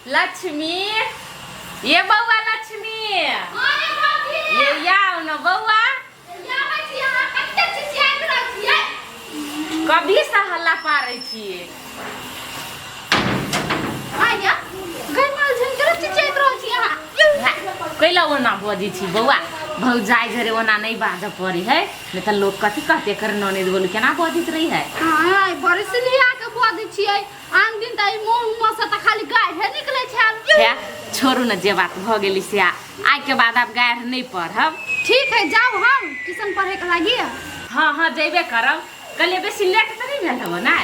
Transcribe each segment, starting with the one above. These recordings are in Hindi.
लक्ष्मी, ये बउआ लक्ष्मी, ये आओ न बउआ। कभी से हल्ला पारे छिए। कैला ओना बजी छी बउआ, भौजाई घरे ओना नहीं बाज पड़ी है, नहीं तो लोग कथी कहते कर ननद बोलू केना बजित रही है। हां बरस लिया के बजी छिए। आन दिन त मुंह से त खाली गाय निकले छै। है छोड़ू न, जे बात भ गेली से आइ के बाद आप गाय नहीं पढ़ब। ठीक है जाओ हम ट्यूशन पढ़े के लागी। हां हां जेबे करब। कल बेसी लेट त नहीं भेल हो ना?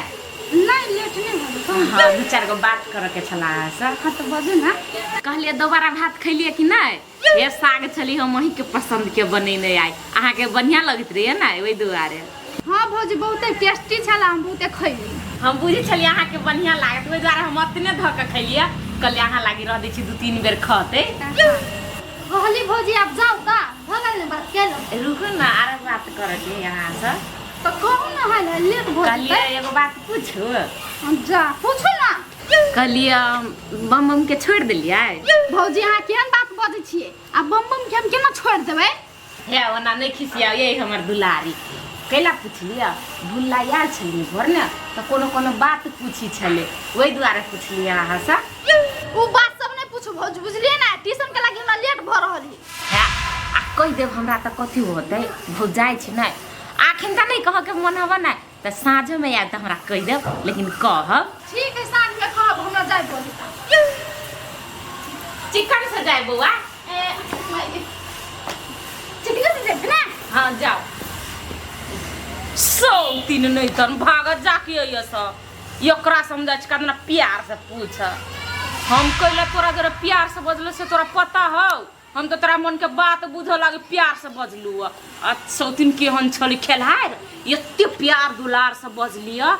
नहीं लेट नहीं भेल। हां दू चार गो बात करे के छला से। हां तो बजू ना। कहलिए दोबारा भात खैलिए कि नहीं? ये साग छली हम वही के पसंद के बनेने आई, अहाँ के बढ़िया लगत रही है ना ओई दुआरे। हां भौजी बहुते टेस्टी छला, हम बहुते खैली। हम बुझी छली अहाँ के बढ़िया लागत, ओई दुआरे हम अतने ध के खैलिए। कल अहाँ लागी रह दै छी 2-3 बेर खते। कहली भौजी आप जाओ ता भगल ने बात के लो। रुको ना, आरे बात करे के यहाँ से। तो कहू ना हाल लेट भौजी। कहलिए एगो बात पूछू। हम जा पूछू ना। कहलिए बम बम के छोड़ देलिए भौजी, अहाँ केहन बात बजै छिए? आ बम बम के हम केना छोड़ देबै? हे ओना नहीं खिसिया, ये हमर दुलारी। कैला पूछलिए भुल्ला आयल छलिए घर ने, तो कोनो कोनो बात पूछी छले, ओई दुआरे पूछलिए अहाँ से। उ बात सब नहीं पूछू भौजी, बुझलिए ना? ट्यूशन के लागि हमरा लेट भ रहल है। है आ कह देब हमरा त कथी होतै, भौजाई छी नै आखिन त नहीं कह के मन हवा नै, त साँझ में आब त हमरा कह देब, लेकिन कहब। ठीक है साँझ में कहब, हमरा जाय बोली। चिकन से जाए बउआ। चिकन से जाए ना? हां जाओ। सौ तीन नहीं तन भागत जाके ये स एकरा समझ कतना प्यार से पूछ। हम कहले तोरा जरा प्यार से बजलो से तोरा पता हो, हम तो तोरा मन के बात बुझो लागे प्यार से बजलू। आ सौतीन केहन छली खेलहार, एते प्यार दुलार से बजली आ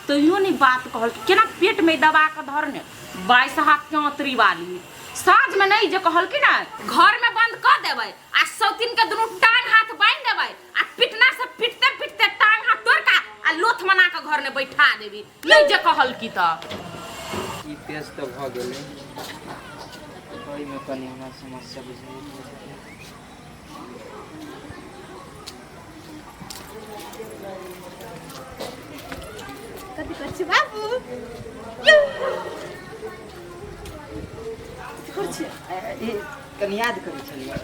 तइयो नहीं बात कहल, केना पेट में दबा के धरने 22 हाथ के अंतरी वाली। साँझ में नहीं जे कहल कि ना घर में बंद कर देबै आ सौतीन के दुनू टांग हाथ बांध देबै आ पिटना से पिटते पिटते टांग हाथ तोड़ का आ लोथ मना के घर में बैठा देबी, नहीं जे कहल की त ई पेश तो भ गेलै। ओइ में कनी हमरा समस्या बुझलिए। कथी करछि बाबू? करछि कनी याद करै छलिए।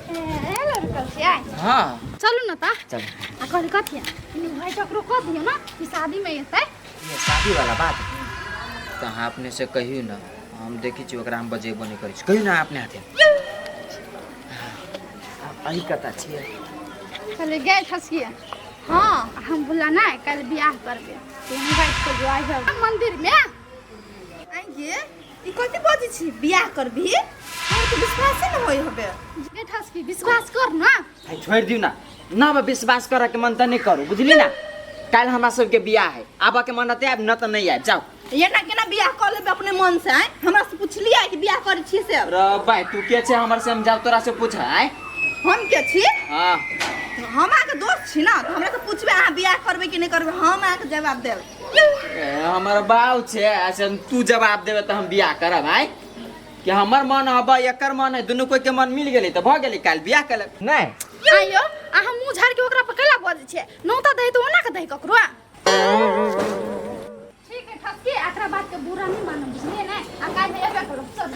ए लड़का छियै। हां चलू न त। चल। आ कहली कथी है? इ भाई चक्रो कह दियो ना कि शादी में एतै। ये शादी वाला बात तो हाँ अपने से कहियो ना, हम देखी छी ओकरा हम बजेबो नहीं करै छी, कहियो ना अपने हाथे। अही कथा छियै। कहली गए ठसिए। हां हम बोला ना कल बियाह करबे, तू इनवाइट कर जो आई है मंदिर में। आइए ई कथि बजै छी? बियाह करबी? हमरा तो विश्वास न होय हबे। गए ठसकी विश्वास कर ना। भाई छोड़ दियो ना, ना विश्वास करे के मन त नहीं करू, बुझली ना? कल हमरा सब के बियाह है, आबा के मन रहते अब न त नहीं आब, जाओ। ये ना केना बियाह कर लेबे अपने मन से? आय हमरा से पूछलिए कि बियाह करै छी से? रे भाई तू के छे हमर से, हम जाओ तोरा से पूछ। आय हम के छी? हां हम आके दोस्त छी ना, तो हमरा से पूछबे अहाँ बियाह करबे कि नहीं करबे, हम आके जवाब देब। हमर बाऊ छे, अच्छा तू जवाब देबे त हम बियाह करब। आय कि हमर मन हबा एकर मन है, दुनू कोई के मन मिल गेलै त भ गेलै, काल बियाह कर नहीं। आइयो आ हम मुंह झाड़ के ओकरा पर कला बजै छै, नौता दे तो ओना के दे ककरो। ठीक है ठसकी, एकरा बात के बुरा नहीं मानब, बुझलिए ना? आ काल में एबे करो चल।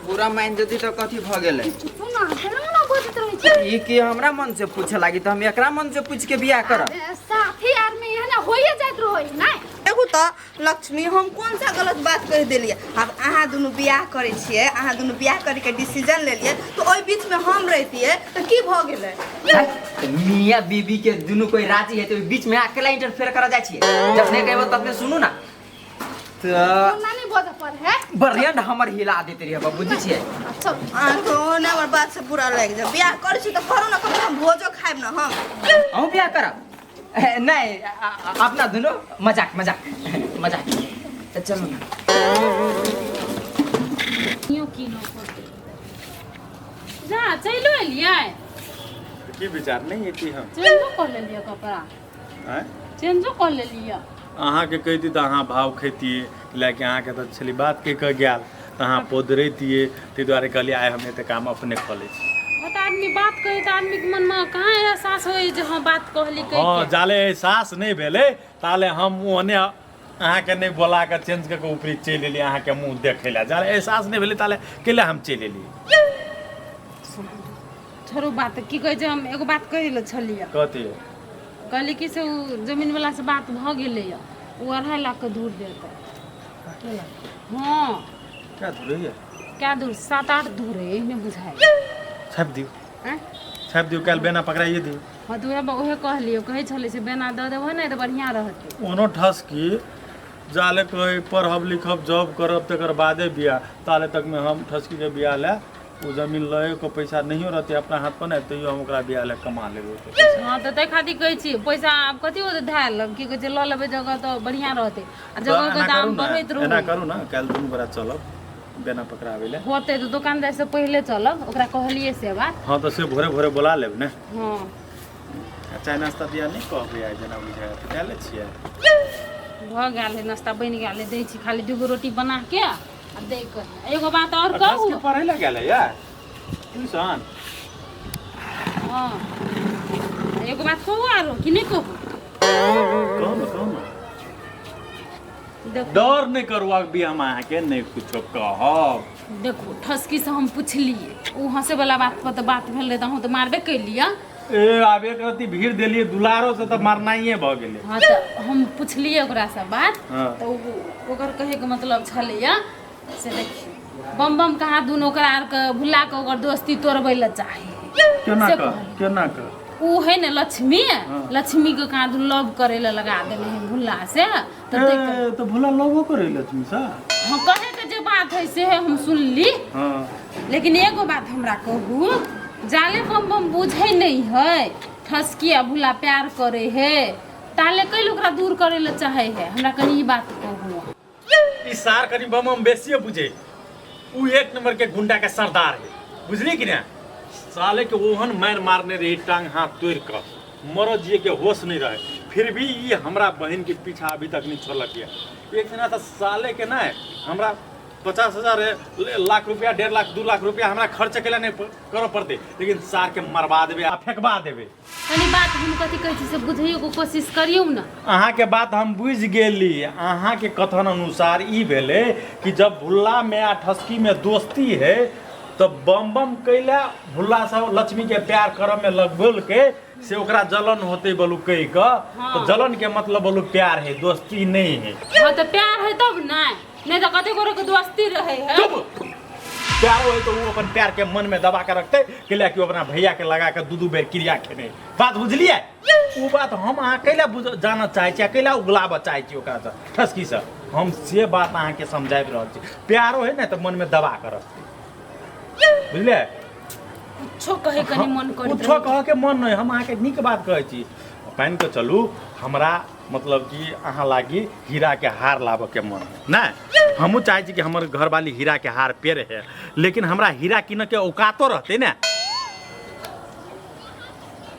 पूरा मान जदी त कथी भ गेलै? सुना केना बजैत रहै छै? ई कि हमरा मन से पूछे लागी त हम एकरा मन से पूछ के बियाह करब। साथी आदमी एहने होइए जाइत रहै ना। एगो त लक्ष्मी हम कौन सा गलत बात कह देलिए? अब अहाँ दुनू बियाह करे छिए, अहाँ दुनू बियाह करे के डिसीजन ले लिए, तो ओइ बीच में हम रहतिए त की भ गेलै? मियां बीबी के दुनू कोई राजी है तो बीच में अकेला इंटरफेयर करा जाय छिए? जब नहीं कहबो तब ने सुनू ना। तो नहीं बज पर है बढ़िया न हमर हिला देते रहिए, बुझी छिए? अच्छा तो ना हमर बात से बुरा लाग जा। बियाह करे छी त करू ना, कम से कम भोजो खाइब ना हम। हम बियाह करब? नहीं अपना दुनू मजाक मजाक मजाक। तो चलो ना। क्यों की नो जा चलो एलिए की विचार नहीं है हम चेंजो कर लेलिए कपड़ा, आय चेंजो कर लेलिए। अहाँ के कहती तो अहाँ भाव खेती लेके अहाँ के तो छली बात के कह गेल, तहाँ पोदरैतिए ताहि दुआरे कहलिए आइ हम एते काम अपने कऽ लै छी। तो आदमी बात कहे तो आदमी के मन में कहाँ एहसास होई जे हाँ बात कहली कह हाँ के। जाले एहसास नहीं भेले ताले हम ओने अहाँके नहीं बोला के चेंज करके ऊपरी चलि एलिए अहाँके मुँह देखे ला। जाले एहसास नहीं भेले ताले केले हम चलि एलिए। छोड़ो बात की कहे जे हम एगो बात कह छलिए कथी कहली कि से उ जमीन वाला से बात भ गेले उ 2.5 लाख के दूर देता। हाँ क्या धुरे है क्या दूर 7-8 दूर है इन्हें बुझाए। छाप दियो हैं? छाप दियो कल बेना पकड़ाइए दियो। हाँ तो उहे कहलिए कहे छले से बेना दे देबो नहीं तो बढ़िया रहते। ओनो ठस की जाले कहे पढ़ब लिखब जॉब करब तकर बादे बियाह ताले तक में हम ठसकी के बियाह ले वो जमीन लए को पैसा नहीं रहते अपना हाथ पर नहीं तो हम ओकरा बियाह ले कमा लेबे। हाँ तो तै खातिर कहै छी पैसा आब कथी हो धायल की कहै छै ल लेबे जगह तो बढ़िया रहते आ जगह के दाम बढ़ैत रहू। एना करू ना कल दुनू बड़ा चलब बेना पकड़ावे ले होते तो दुकानदार से पहले चलब ओकरा कहलिए से बात। हाँ तो से भोरे भोरे बोला लेब ने। हाँ चाय नाश्ता दिया नहीं कहबै आइ जेना बुझाय तो दे ले छियै। भ गेल है नाश्ता बन गेल है दै छी खाली 2 रोटी बना के आ दे के। एगो बात और कहू के पढ़ै ले गेलै यार ट्यूशन। हाँ एगो बात कहू आरो कि नहीं कहू। कहू देखो डर नहीं करुआ भी हम अहाँके नहीं कुछो कहब। देखो ठसकी से हम पूछलिए उ हंसे वाला बात पर तो बात भेल रहे तो मारबे कैलिया। ए आबे करती भीड़ देलिए दुलारो से तो मारनाइए भ गेलै। हाँ तो हम पूछलिए ओकरा से बात हाँ। तो ओकर कहे के मतलब छलैया से देखिए बम बम कहा दुनू ओकरा आर के भुला के ओकर दोस्ती तोड़बै ले चाहे केना से कर कहलिए। केना कर उ है ने लक्ष्मी हाँ। लक्ष्मी के कहा दू लव करे ला लगा देले है भुला से तो देख ए तो भोला लोगो करे लक्ष्मी सा। हाँ कहे के जे बात है से है हम सुनली। हां लेकिन एगो बात हमरा कहू जाले बम बम बुझे नहीं है ठसकिया भुला प्यार करे है ताले कई ओकरा दूर करे ला चाहे है हमरा कनी ई बात कहू। ई सार कनी बम बेसिए बुझे उ एक नंबर के गुंडा के सरदार है बुझली कि ना। साले के ओहन मार मारने रही टांग हाथ तोड़ कर मरो जिए के होश नहीं रहे फिर भी ये हमरा बहन के पीछा अभी तक नहीं छोड़लक है। एक दिन तो साले के ना हमरा 50,000 लाख रुपया 1.5 लाख 2 लाख रुपया हमरा खर्च केला नहीं करो पड़ते लेकिन सार के मरवा देबे आ फेंकवा देबे। तनी बात हम कथी कहै छी से बुझैयो को कोशिश करियौ ना। अहाँ के बात हम बुझ गेली अहाँ के कथन अनुसार ई भेले कि जब भुल्ला में आ ठसकी में दोस्ती है तो बम बम कैला भुल्ला सब लक्ष्मी के प्यार करम में लगबोल के से ओकरा जलन होते बोलू कही का। हाँ। तो जलन के मतलब बोलू प्यार है दोस्ती नहीं है। हाँ तो प्यार है तब नहीं तो कथी करे के दोस्ती रहे है। चुप प्यार हो तो वो अपन प्यार के मन में दबा के रखते कैला कि अपना भैया के लगा के 2-2 बेर क्रिया खेने बात बुझलिए। वो बात हम अहाँ कैला जाना चाहे छी कैला उगलाब चाहे छी ओकरा से ठसकी से हम से बात अहाँ के समझाबि रहल छी। प्यारो है ना तो मन में दबा के रखते बुझलिए। कुछो कहे कनी मन कर कुछो कह के मन नहीं हम अहाँ के नीक बात कहै छी पानि के चलू हमरा मतलब कि अहाँ लागी हीरा के हार लाबऽ के मन है ना। हमहूँ चाहे छी कि हमर घरवाली हीरा के हार पेरे है लेकिन हमरा हीरा किन के औकातो रहते ना।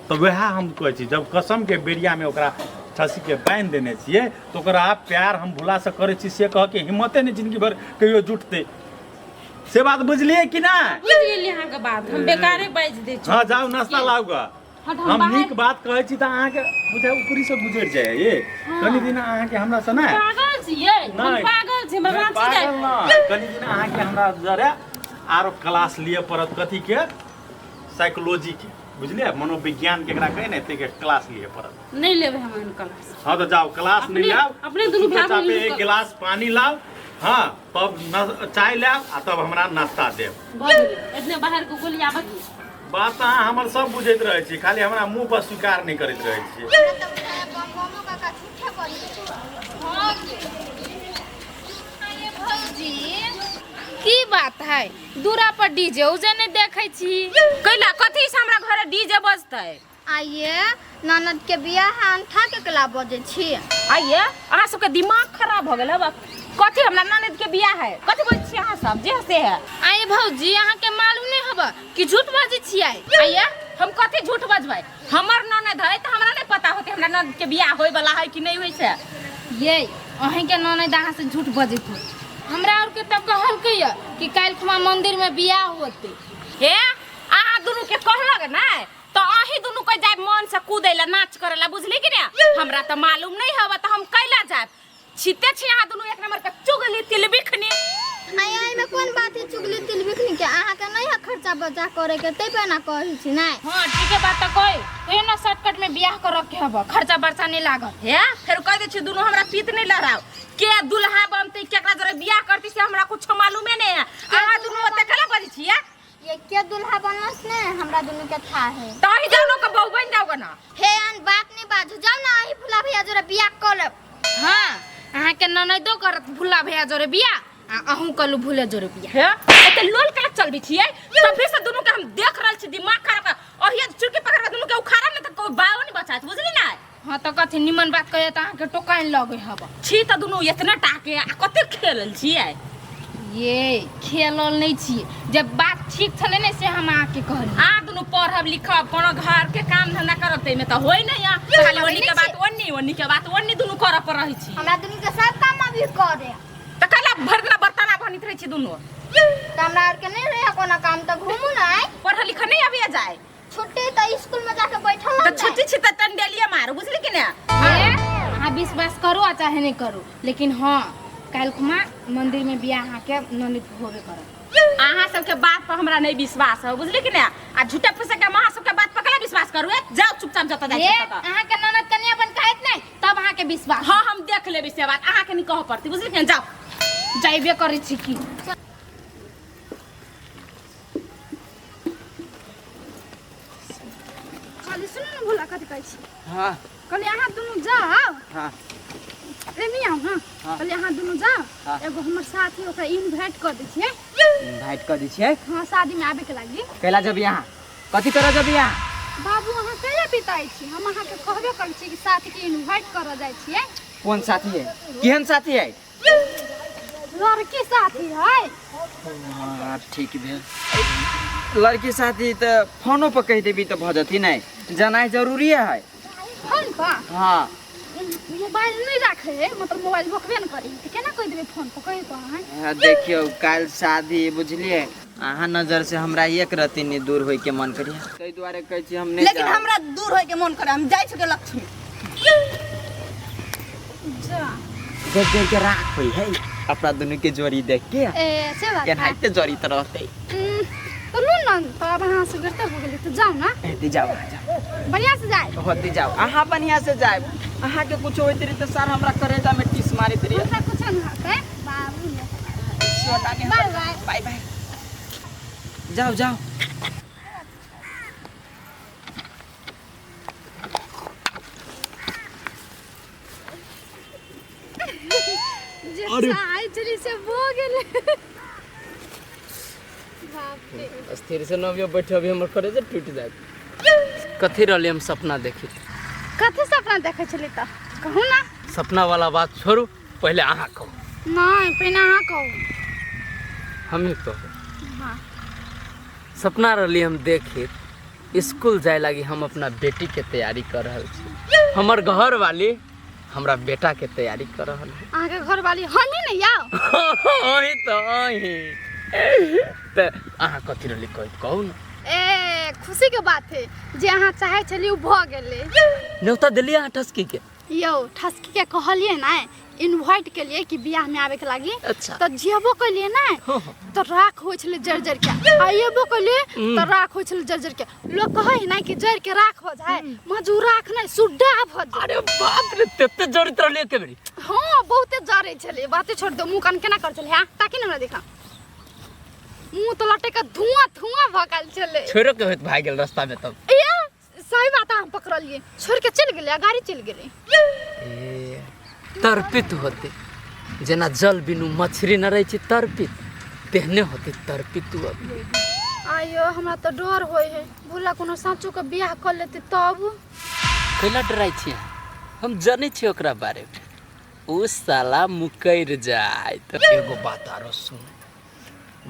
तो वह हम कहै छी जब कसम के बेरिया में ओकरा ठसी के बांधि देने छियै तो ओकरा प्यार हम भुला से करै छी से कह के हिम्मते नहीं जिंदगी भर कहियो जुटते से बात बुझलिए कि ना। बुझ गेली अहाँ के बात हम बेकारे बाज दे छी। हाँ जाओ नाश्ता लाऊगा हट हम बाहर- नीक बात कहै छी तऽ अहाँके बुझाय ऊपरी से गुजर जाय ये कनी दिन अहाँके हमरा से ना पागल छियै हम नहीं। पागल छी हमरा नहीं, रांची जाय पागल ना कनी दिन अहाँके हमरा जरे आरो क्लास लिए पड़त कथी के साइकोलॉजी के बुझलिए मनोविज्ञान के एकरा कहे ने ते के क्लास लिए पड़त। नहीं लेबे हम इन क्लास। हाँ तो जाओ क्लास नहीं लाओ अपने दुनू भाई चुपचाप मिल एक के- गिलास पानी लाओ। हाँ तब चाय लाओ आ तब हमरा नाश्ता देब। भऽ गेलै इतने बाहर के गोली आबत बात अहाँ हमर सब बुझैत रहै छी खाली हमरा मुंह पर स्वीकार नहीं करैत रहै छी। की बात है दूरा पर डीजे उजे नहीं देखे छी कैला कथी से हमरा घरे डीजे बजतै। आइए ननद के बियाह है अंठा के कला बजे छी। आइए अहाँ सबके दिमाग खराब भ गेल है कथी हमरा ननद के बियाह है कथी बोल छी अहाँ सब जे से है। आइए भौजी अहाँ के मालूम नहीं हबा कि झूठ बाजी छियै। आइए हम कथी झूठ बजबै हमर ननद है त हमरा नहीं पता होते हमरा ननद के बियाह होय वाला है कि नहीं होय छै। ये अहीं के ननद अहाँ से झूठ बजे हमरा और के तो कहल के कि काल खुमा मंदिर में बियाह होते। हे अहाँ दुनू के कहलक ना तो अही दुनू के जाए मन से कूदेला नाच करेला बुझली कि ना हमरा तो मालूम नहीं हवा तो हम कैला जाए छिते छी अहाँ दुनू एक नंबर के चुगली तिलबिखनी आई में कौन बात है चुगली तिलबिखनी के अहाँ के नहीं है खर्चा बचा करे के तै पे ना कहै छी नहीं। हां ठीक है बात तो कोई हे ना शॉर्टकट में बियाह कर के हबो खर्चा बर्चा नहीं लागत। हे फिर कह दे छी दुनू हमरा पीत नहीं लड़ाओ के दुल्हा बनते केकरा जरे बियाह करती से हमरा कुछ मालूमे नहीं है अहाँ दुनू ओते कला बजी छी ये के दुल्हा बनलस ने हमरा दुनू के था है ताही जानो के बहू बन जाओगे ना। हे अन बात नहीं बाजू जाओ ना आई भुला भैया जरा बियाह कर ले। हां अहाँ के ननदो करत भुला भैया जोरे बियाह आ अहू कलू भूले जोरे बियाह। हे एते लोल कला चलबी छियै तभी से दुनू के हम देख रहल छी दिमाग खराब और ये चुटकी पकड़ के दुनू के उखाड़ा न त कोई बाव नहीं बचात बुझली ना। हां तो कथि निमन बात कहे त अहाँ के टोकाइन लगे हबो छी त दुनू इतना टाके आ कते खेलल छियै ये खेलल नहीं छी जब बात ठीक छले ने से हम आके कहली आ दुनू पढ़ब लिखब कोनो घर के काम धंधा करब तै में त होय नहीं खाली ओन्नी के बात ओन्नी दुनू करब पर रही छी हमरा दुनू के सब काम अभी करे त कला भर दिन बर्तन बनित रही छी दुनू त हमरा और के नहीं रहे कोनो काम त घूमू ना पढ़ लिख नहीं अभी जाए छुट्टी त स्कूल में जाके बैठल त छुट्टी छी त टंडेलिया मार बुझली कि ना। हाँ विश्वास करो आ चाहे नहीं करो लेकिन हाँ काल खुमा मंदिर में बियाह के ननित होबे करब। अहाँ सबके बात पर हमरा नहीं विश्वास है बुझली कि ना आ झूठे फूसे के मां सबके बात पकड़ा विश्वास करू जाओ चुपचाप जता जाए त अहाँ के ननद कन्या बन कहत नहीं तब अहाँ के विश्वास हां हम देख लेबे से बात अहाँ के नहीं कह पड़ती बुझली कि ना जाओ जाइबे करै छी की खाली सुन न भुला कथि कहै छी। हां कहली अहाँ दुनू जाओ हां रे नहीं आओ ना हाँ। कहली अहाँ दुनू जाओ हाँ। एगो हमर साथी ओकरा इनवाइट कर दै छियै इनवाइट कर दी छियै हां शादी में आबे के लागी कैला जब यहाँ कथी कर जब यहाँ बाबू अहाँ कहिया पिताई छी हम अहाँ के कहबे करै छी कि साथी के इनवाइट कर जाय छियै। कौन साथी है केहन साथी है लड़की साथी है हाँ ठीक भेल लड़की साथी तो फोनो पर कह देबी तो भजती नहीं जाना जरूरी है फोन पर हाँ मोबाइल नहीं रखे है मतलब मोबाइल रखबे न करी त केना कह देबे फोन पर कहि तो है। देखियो काल शादी बुझलिए अहाँ नजर से हमरा एक रति नहीं दूर होय के मन करिया तै दुआरे कहै छी हम नहीं लेकिन हमरा दूर होय के मन करे हम जाय छियै लक्ष्मी जा देख देख के राख होई है अपना दोनों के जोड़ी देख के ए से बात केन हाइते जोड़ी त रहते तो नु न तो अब अहाँ से करते हो गेली तो जाओ ना एती जाओ जाओ बढ़िया से जाए होती जाओ अहाँ बढ़िया से जाए अहाँ के कुछ होइत रही तो सर हमरा करेजा में टीस मारित रही हमरा कुछ न होते बाबू ने बाय बाय बाय बाय जाओ जाओ अरे आई चली से हो गेले बाप रे अस्थिर से नबियो बैठे अभी हमर करेजा टूट जाए कथी रहले हम सपना देखी कथि सपना देखे छली त कहू ना सपना वाला बात छोड़ू पहले अहाँ कहू नहीं पहले अहाँ कहू हम ही कहू हाँ सपना रहली हम देखे स्कूल जाए लगी हम अपना बेटी के तैयारी कर रहल छी हमर घर वाली हमरा बेटा के तैयारी कर रहल है अहाँ के घर वाली हम ही नहीं आओ ओही तो ओही त अहाँ कथी रहली कहू ना ए खुशी के बात है जे अहाँ चाहे छली उ भ गेले न्योता दिलिए अहाँ ठसकी के यो ठसकी के कहलिए ना इनवाइट के लिए कि बियाह में आवे के लागी अच्छा। तो जेबो के लिए ना तो राख होय छले जर्जर के आइबो के लिए तो राख होय छले जर्जर के लोग कहे ना कि जर के राख हो जाए मजू राख नहीं सुड्डा भ जाए अरे बाप रे तेते जड़ित रहली के बेरी हां बहुते जरे छले बाते छोड़ दो मुंह कान केना कर छले हां ताकि हमरा देखा मुंह तो लटे का धुआं धुआं भकाल छले छोरो के होत भाग गेल रास्ता में तब ए सही बात हम पकड़ लिए छोड़ के चल गेले गाड़ी चल गेले ए तर्पित होते जना जल बिनु मछली न रही छी तर्पित तेहने होते तर्पित अभी आयो हमरा तो डर होय है भूला कोनो साचो के बियाह कर लेते तब कैला डराई छी हम जाने छी ओकरा बारे में उ साला मुकैर जाए तो एगो बात आरो सुन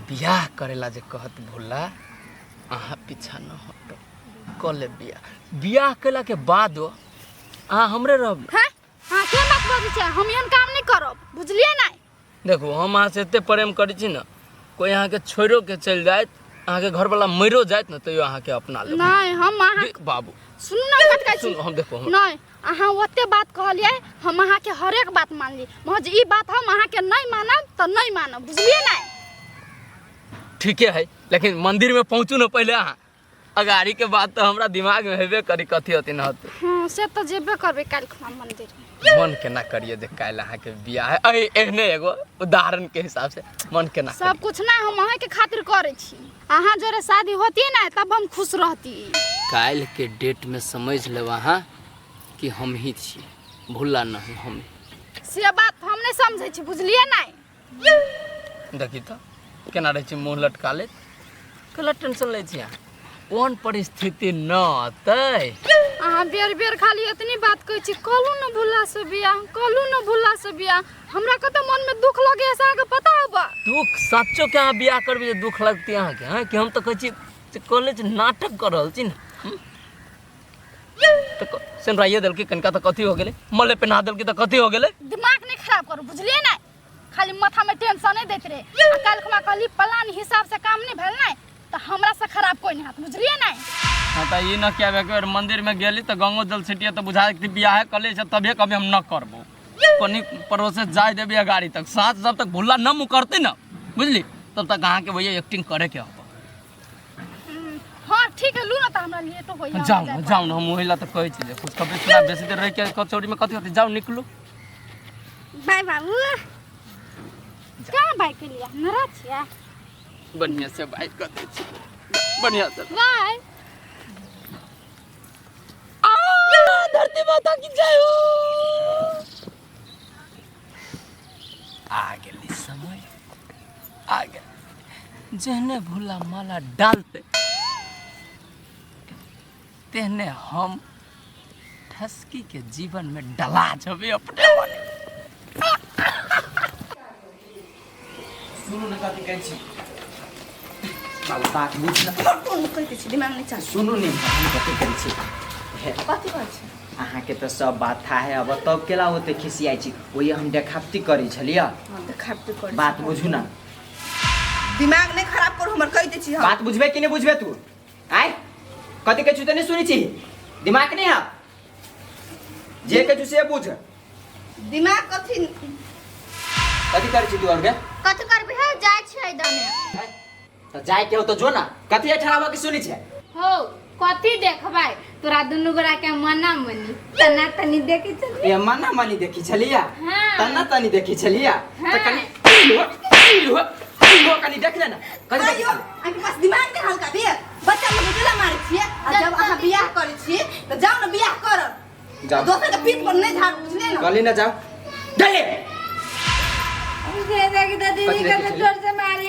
बियाह करेला जे कहत भूला अहाँ पीछा न हटो कर ले बियाह कैला के बाद अहाँ हमरे रहब हैं हां के बात बाजी छै हम एहन काम नहीं करब बुझलिए ना देखो हम अहाँ से एते प्रेम करी छी ना, कोई अहाँ के छोड़ो के चल जाए, अहाँ के घर वाला मरो जाए ना, तो अहाँ के अपना ले नहीं हम अहाँ बाबू सुन ना बात कहै छी सुन हम देखो नहीं अहाँ ओते बात कहलिए हम अहाँ के हर एक बात मान ली मगर ई बात हम अहाँ के नहीं मानब तो नहीं मानब बुझलिए ना। ठीके है, लेकिन मंदिर में पहुँचू ना पहले अहाँ, अगाड़ी के बात तो हमरा दिमाग में हेबे करी कथी होती न होती। हां से तो जेबे करबे काल खुमा मंदिर मन के ना करिए जे काल अहाँ के बियाह है, अरे एहने एगो उदाहरण के हिसाब से मन के ना सब कुछ ना हम अहाँ के खातिर करे छी। अहाँ जरे शादी होती ना तब हम खुश रहती। काल के डेट में समझ ले वहाँ कि हम ही छी, भूला नहीं हम से बात हम नहीं समझे छी बुझलिए ना। देखी तो केना रहे छी मुंह लटका ले, कला टेंशन ले छी कौन परिस्थिति न आते। अहाँ बेर बेर खाली इतनी बात कहै छी कहलू न भूला से बियाह कहलू न भूला से बियाह हमरा कत मन में दुख लगे ऐसा के पता होबा। दुख सच्चो के अहाँ बियाह करबे दुख लगती अहाँ के हैं कि हम तो कहै छी कॉलेज नाटक कर रहल छी न तो सेनराइए दल के कनका तो कथी हो गेले, मले पे ना दल के तो कथी हो गेले। दिमाग नहीं खराब करू बुझलिए ना, खाली माथा में टेंशन नहीं देत रे। आ काल खमा कहली प्लान हिसाब से काम नहीं भेल ना तो हमरा से खराब कोई नहीं हाथ बुझलिए ना। हां त ई न क्या बेकर मंदिर में गेली तो गंगो जल छिटिया तो बुझा कि बियाह कॉलेज तबे कभी हम न करबो, कोनी प्रोसेस जाय देबे गाड़ी तक साथ जब तक भूला न मुकरते न बुझली तब तक अहाँ के भैया एक्टिंग करे के होबो। हां ठीक है लू ना तो हमरा लिए तो होई जाओ ना हम ओहिला तो कहै छी कुछ कभी थोड़ा बेसी देर रह के कचौड़ी में कथी होती, जाओ निकलो। बाय बाबू क्या बाय के लिए नाराज छिया बढ़िया से बात कर दे छी बढ़िया से बाय। धरती माता की जय हो। आ गेली समय आ गेल जहने भूला माला डालते तेहने हम ठसकी के जीवन में डला जबे अपने मने। सुनो न कथी कहै छी बाबू बात बुझ न कौन कहते छी दिमाग नहीं चल सुनो नि हम कथी कहै छी कथी कहै छी अहाँ के तो सब बात था है, अब तब केला होते खिसियाई छी ओही हम देखावटी करै छलिया। हां तो खाते कर बात बुझू ना, दिमाग नहीं खराब करू हमर कहते छी हम बात बुझबे कि नहीं बुझबे तू आय कथी कहै छी त नहीं सुनी छी, दिमाग नहीं है जे कहै छी से बुझ। दिमाग कथी करै छी तू और के कथि करबे है जाय छै दने तो जाय के हो तो जो ना कथी ठहरावा के सुनी छे हो कथी देखबै तोरा दुनु गोरा के मना मनी तना तनी देखे चल ये मना मानी देखी छलिया हाँ। तना तनी देखी छलिया तो हाँ। कनी लो कनी देख लेना कनी देखी आयो आके पास दिमाग नहीं हल्का बे बच्चा लोग उजला मारे छिए आ जब अहाँ बियाह करे छी तो जाओ ना बियाह कर जाओ। दोसर के पीठ पर नहीं झाड़ बुझले ना गली ना जाओ जल्दी दे दे के दीदी कथी का देखी जोर से मारी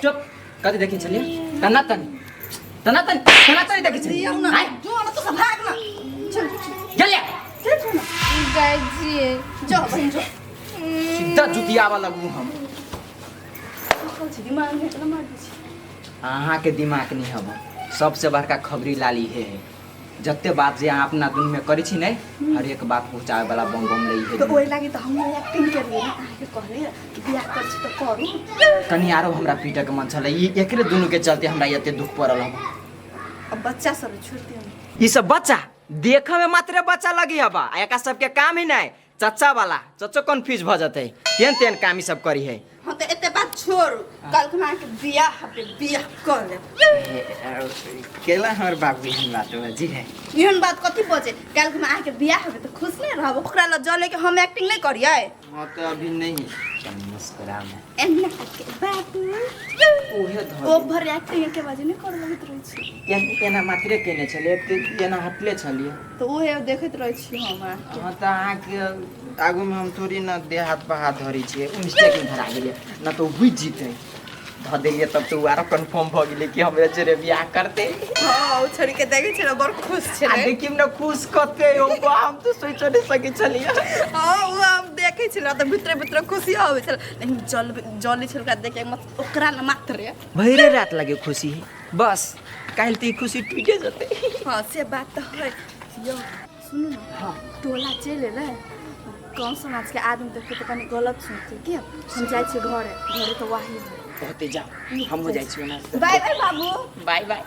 चुप कथी देखी छलिया तना तनी देखी दियो छलिया ना आय जो ना तो सब भाग ना चल जल्दी चल ना जय जी जो बहन जो सीधा जुतिया वाला लगू हम दिमाग में इतना मार दी अहाँ के दिमाग नहीं हब सबसे बड़का खबरी लाली है जत्ते बात जे अहाँ अपना दुन में करी छी नहीं हर एक बात पहुंचावे वाला बम बम लई है तो ओए लागी तो हम एक्टिंग करिए ना आके कहले कि बियाह कर छी तो करू कनी आरो हमरा पीटे के मन छले ई एकरे दुनु के चलते हमरा एते दुख पड़ल हम। अब बच्चा सब छोड़ दियो ई सब बच्चा देखे में मात्र बच्चा लगी हबा आ एका सबके काम ही नहीं चच्चा वाला चच्चो कन्फ्यूज भ जते तेन काम ई सब करी है। हां तो एते बात छोड़ कल के मां के बियाह कर ले केला हमर बाबू ही बात हो जी है इहन बात कथी बचे कल के मां के बियाह होबे तो खुश नहीं रहब ओकरा ल जले के हम एक्टिंग नहीं करिए। हां तो अभी नहीं मुस्कुरा में एन्ना के बाबू ओहे धर ओवर एक्टिंग के बाजे नहीं कर लगत रही छी एना मात्रे केने छले एना हटले छलिए तो ओहे देखैत रही छी हम हां त अहाँ के आगू में हम थोड़ी ना देह हाथ पर हाथ धरी छिए मिस्टेक में धरा गेले ना तो बुझ जीते ध देलिए तब तो आरो कंफर्म भ गेले कि हमरा जरे बियाह करते। हां ओ छड़ी के देखे छ बड़ खुश आ छले देखिम ना खुश कते हो हम तो सोच नहीं सके छलिए। हां वो हम देखे छ तो भीतर भीतर खुशी होवे छ लेकिन जली छलका देखे मत ओकरा न मात्र भैरे रात लगे खुशी बस काल ती खुशी टूटे जते। हां से बात तो है यो सुनु ना हां टोला चले रे गाँव समाज के आदमी देखते तो कनी गलत सुनते कि हम जाइ छी घरे घरे तो वही होते जाओ हम हो जाइ छी ओना बाय बाय बाबू बाय बाय